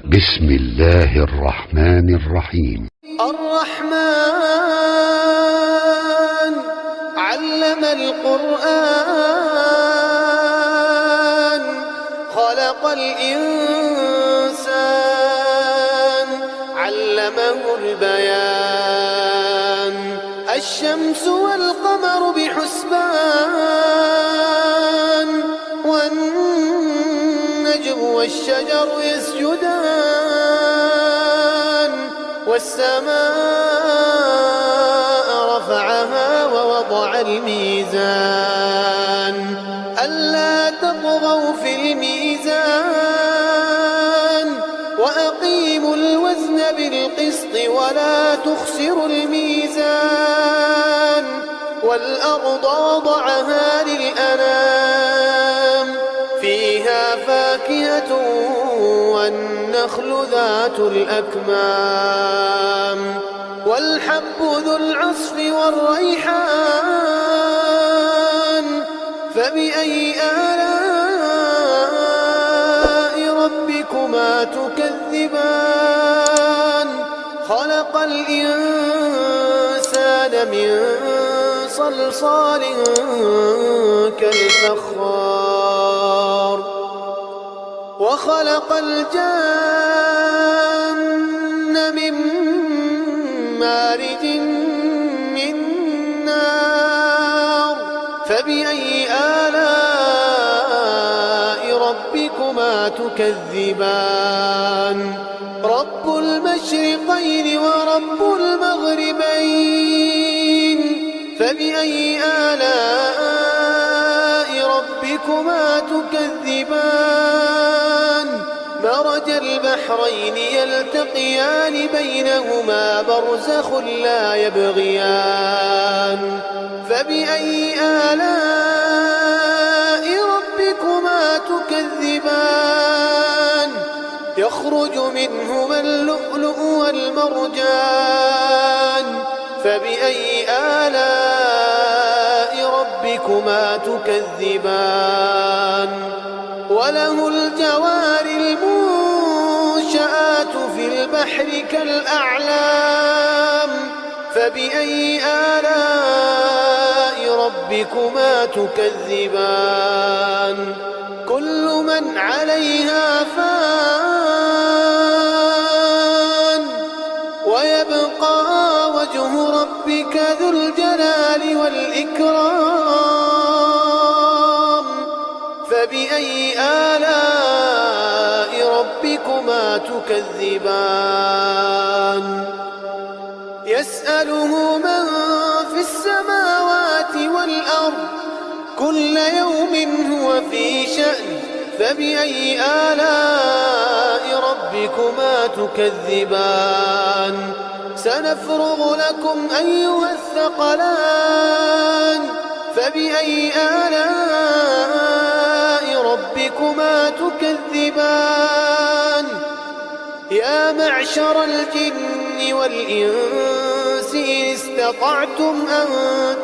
بسم الله الرحمن الرحيم. الرحمن علم القرآن خلق الإنسان علمه البيان الشمس والقمر بحسبان والنجم والشجر يسجدان والسماء رفعها ووضع الميزان ألا تطغوا في الميزان وأقيموا الوزن بالقسط ولا تخسروا الميزان والأرض وضعها للأنام فيها فاكهة والنخل ذات الأكمام والحب ذو العصف والريحان فبأي آلاء ربكما تكذبان خلق الإنسان من صلصال كالفخار وخلق الجن من مارج من نار فبأي آلاء ربكما تكذبان رب المشرقين ورب المغربين فبأي آلاء ربكما تكذبان مرج البحرين يلتقيان بينهما برزخ لا يبغيان فبأي آلاء ربكما تكذبان يخرج منهما اللؤلؤ والمرجان فبأي آلاء ربكما تكذبان وله الجوار المنشآت في البحر كالأعلام فبأي آلاء ربكما تكذبان كل من عليها فان ويبقى وجه ربك ذو الجلال والإكرام فبأي آلاء ربكما تكذبان يسأله من في السماوات والأرض كل يوم هو في شأن فبأي آلاء ربكما تكذبان سنفرغ لكم أيها الثقلان فبأي آلاء ربكما تكذبان يا معشر الجن والإنس إن استطعتم أن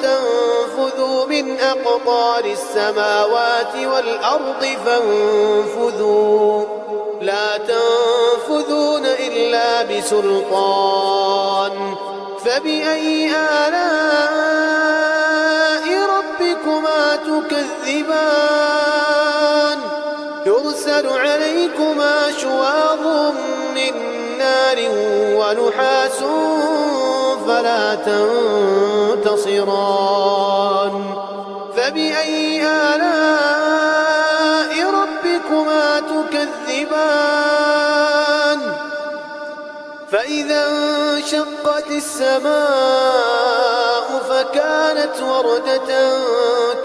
تنفذوا من أقطار السماوات والأرض فانفذوا لا تنفذون إلا بسلطان فبأي آلاء ربكما تكذبان يرسل عليكما شواظ من نار ونحاس فلا تنتصران فبأي آلاء ربكما تكذبان فإذا انشقت السماء فكانت وردة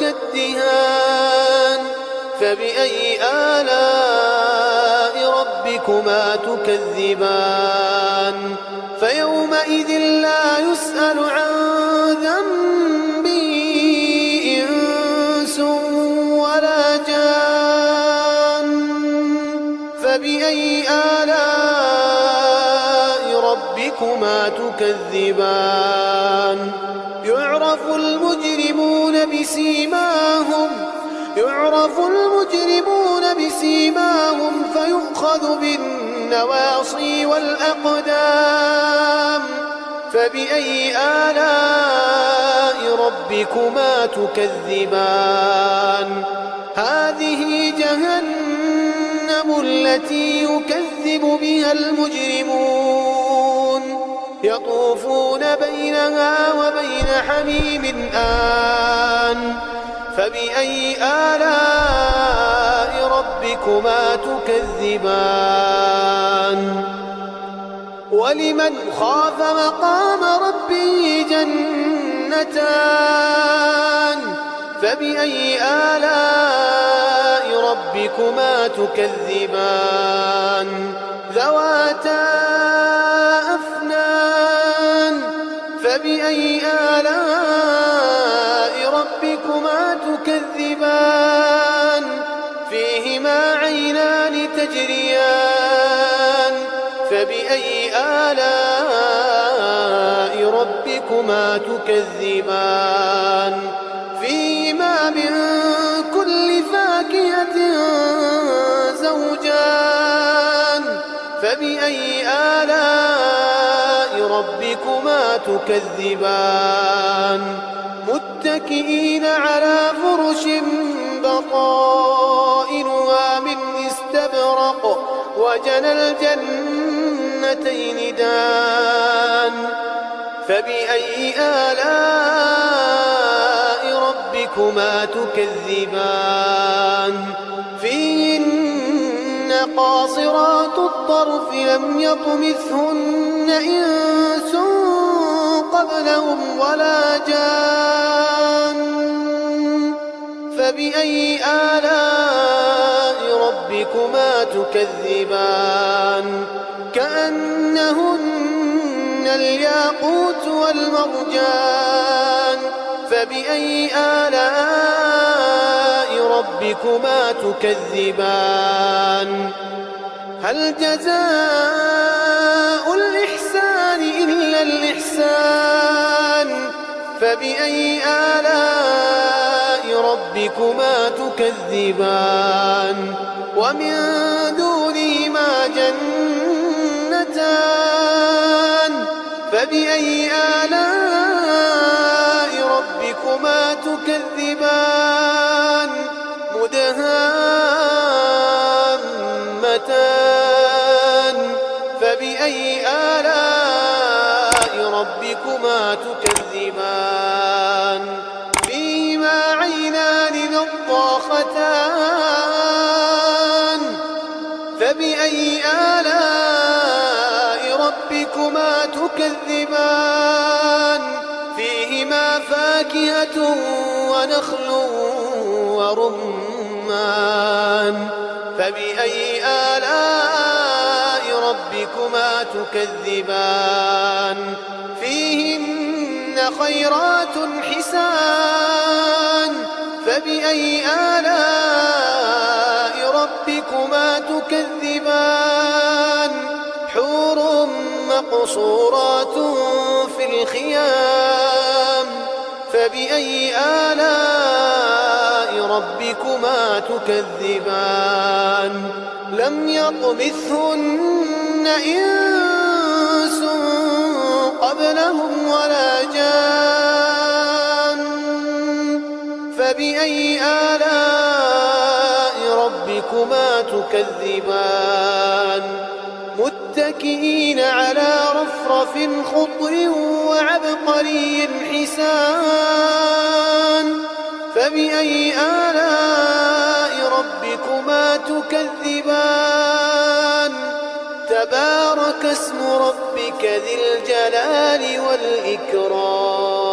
كالدهان فبأي آلاء ربكما تكذبان فيومئذ لا يسأل عن ذنبه إنس ولا جان فبأي آلاء ربكما تكذبان يعرف المجرمون بسيماهم فيؤخذ بالنسبة النواصي والأقدام فبأي آلاء ربكما تكذبان هذه جهنم التي يكذب بها المجرمون يطوفون بينها وبين حميم آن فبأي آلاء ربكما تكذبان ولمن خاف مقام ربه جنتان فبأي آلاء ربكما تكذبان ذواتا أفنان فبأي آلاء ربكما تكذبان فيهما عينان تجريان فبأي آلاء ربكما تكذبان فيهما من كل فاكهة زوجان فبأي آلاء ربكما تكذبان متكئين على فرش بطائنها من استبرق وجنى الجنتين دان فبأي آلاء ربكما تكذبان فيهن قاصرات الطرف لم يطمثهن إنس قبلهم ولا جان فبأي آلاء ربكما تكذبان كأنهن الياقوت والمرجان فبأي آلاء ربكما تكذبان هل جزاء الإحسان إلا الإحسان فبأي آلاء ربكما تكذبان ومن دونهما جنتان فبأي آلاء ربكما تكذبان مدهامتان فبأي آلاء ربكما تكذبان فيهما عينان نضاختان فبأي آلاء ربكما تكذبان فيهما فاكهة ونخل ورمان فبأي آلاء ربكما تكذبان فيهن خيرات حسان فبأي آلاء ربكما تكذبان حور مقصورات في الخيام فبأي آلاء ربكما تكذبان لم يطمثهن إنس قبلهم ولا جان فبأي آلاء ربكما تكذبان متكئين على رفرف خضر وعبقري حسان فبأي آلاء ربكما تكذبان تبارك اسم ربك ذي الجلال والإكرام